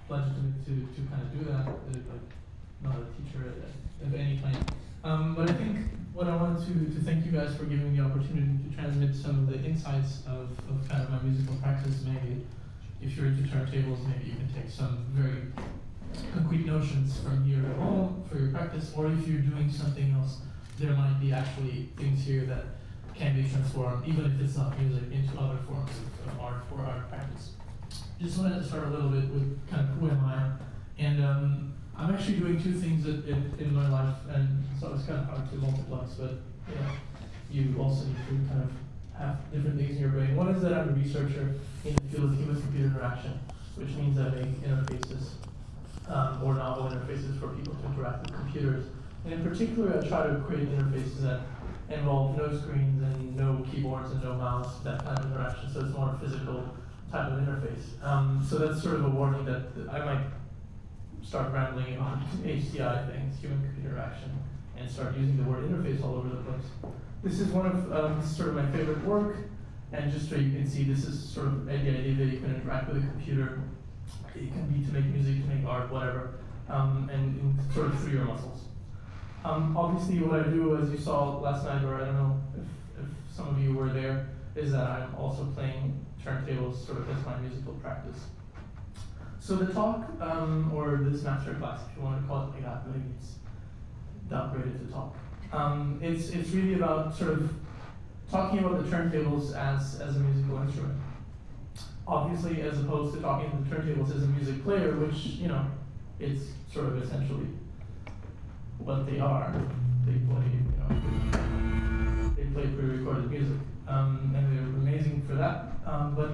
legitimate to kind of do that. Like, not a teacher of any kind. But I think what I wanted to thank you guys for giving me the opportunity to transmit some of the insights of kind of my musical practice. Maybe if you're into turntables, maybe you can take some very concrete notions from here at home for your practice, or if you're doing something else, there might be actually things here that can be transformed, even if it's not music, into other forms of art for art practice. Just wanted to start a little bit with kind of who am I, and I'm actually doing two things in my life, and so it's kind of hard to multiplex, but you also need to kind of have different things in your brain. One is that I'm a researcher in the field of human-computer interaction, which means I make interfaces, or novel interfaces for people to interact with computers. And in particular, I try to create interfaces that involve no screens and no keyboards and no mouse, that kind of interaction, so it's more a physical type of interface. So that's sort of a warning that I might start rambling about HCI things, human-computer interaction, and start using the word interface all over the place. This is one of sort of my favorite work, and just so you can see, this is sort of the idea that you can interact with a computer. It can be to make music, to make art, whatever, and sort of through your muscles. Obviously, what I do, as you saw last night, or I don't know if some of you were there, is that I'm also playing turntables sort of as my musical practice. So the talk, or this masterclass, if you want to call it like that, maybe it's downgraded to talk. It's really about sort of talking about the turntables as a musical instrument. Obviously, as opposed to talking about the turntables as a music player, which, it's sort of essentially what they are. They play pre-recorded music, and they're amazing for that. But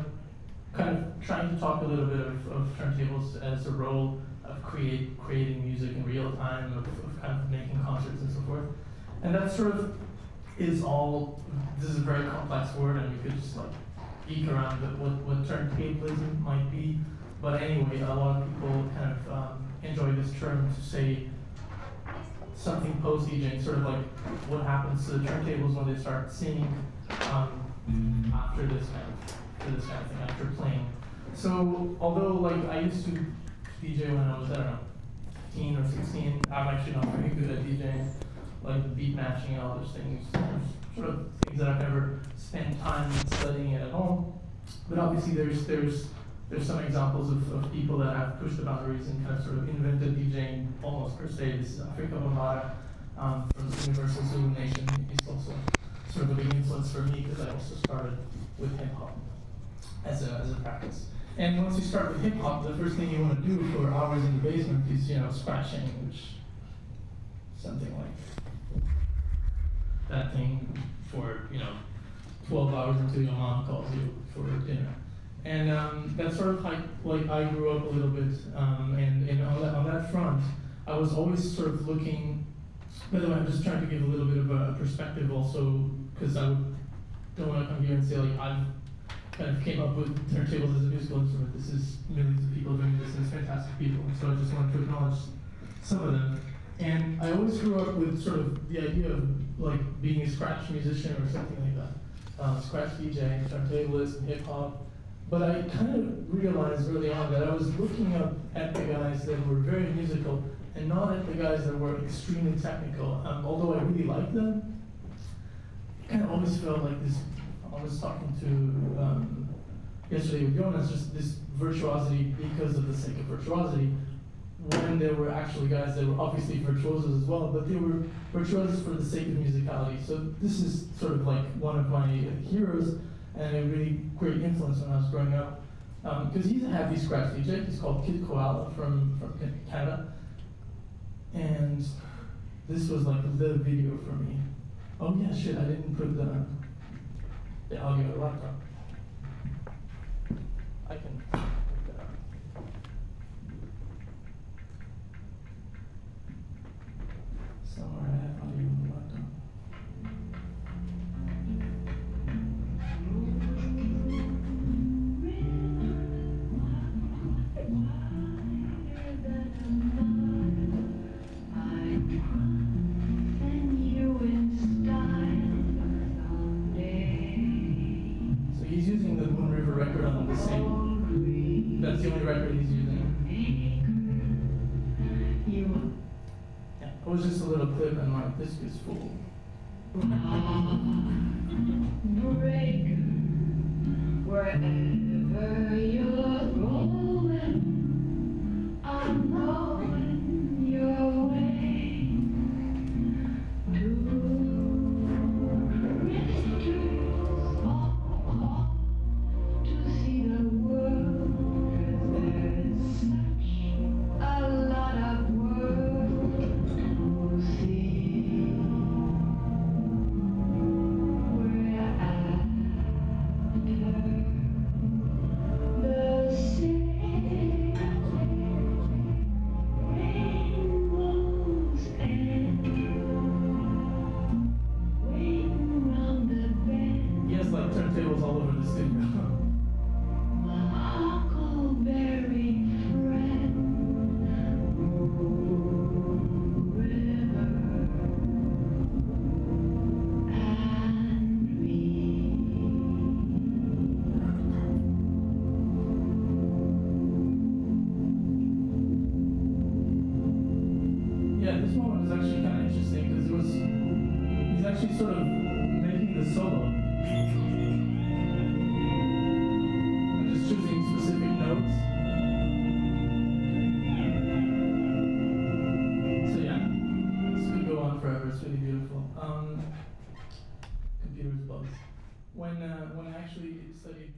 kind of trying to talk a little bit of turntables as a role of creating music in real time, of kind of making concerts and so forth. And that sort of is all, this is a very complex word, and you could just like geek around what turntablism might be. But anyway, a lot of people kind of enjoy this term to say something post-DJing, sort of like what happens to the turntables when they start singing after this kind of thing, after playing. So although like I used to DJ when I was, I don't know, 15 or 16, I'm actually not very good at DJing, like beat matching and all those things. There's sort of things that I've never spent time studying it at home. But obviously there's some examples of people that have pushed the boundaries and kind of sort of invented DJing almost per se. This is Afrika Bambaataa from the Universal Zulu Nation. He's also sort of a big influence for me because I also started with hip hop as a practice. And once you start with hip hop, the first thing you want to do for hours in the basement is scratching, which something like that thing for 12 hours until your mom calls you for dinner. And that's sort of like I grew up a little bit, and on that front, I was always sort of looking. By the way, I'm just trying to give a little bit of a perspective also, because I don't want to come here and say like I've kind of came up with turntables as a musical instrument. This is millions of people doing this, and it's fantastic people. So I just wanted to acknowledge some of them. And I always grew up with sort of the idea of like being a scratch musician or something like that, scratch DJ, turntablist, hip hop. But I kind of realized early on that I was looking up at the guys that were very musical and not at the guys that were extremely technical. Although I really liked them, it kind of always felt like this. I was talking to yesterday with Jonas, just this virtuosity because of the sake of virtuosity, when there were actually guys that were obviously virtuosos as well, but they were virtuosos for the sake of musicality. So this is sort of like one of my heroes, and a really great influence when I was growing up. Because he's a happy scratch DJ. He's called Kid Koala from Canada. And this was like the video for me. Oh yeah, shit, I didn't put the audio at laptop. I can pick that up. Somewhere I have audio on the laptop. He's using the Moon River record on the same. That's the only record he's using. clip and my disc is full. Breaker, wherever you're going, I'm going your way to to see the world. There's such a lot of world to see. We're after the same rainbows and waiting round the bend. He has like turntables all over the studio. My huckleberry friend, river and me. Yeah, this moment was actually kind of interesting because he's actually sort of making the solo and just choosing specific notes. So yeah, this could go on forever. It's really beautiful. Computers bugs. When I actually studied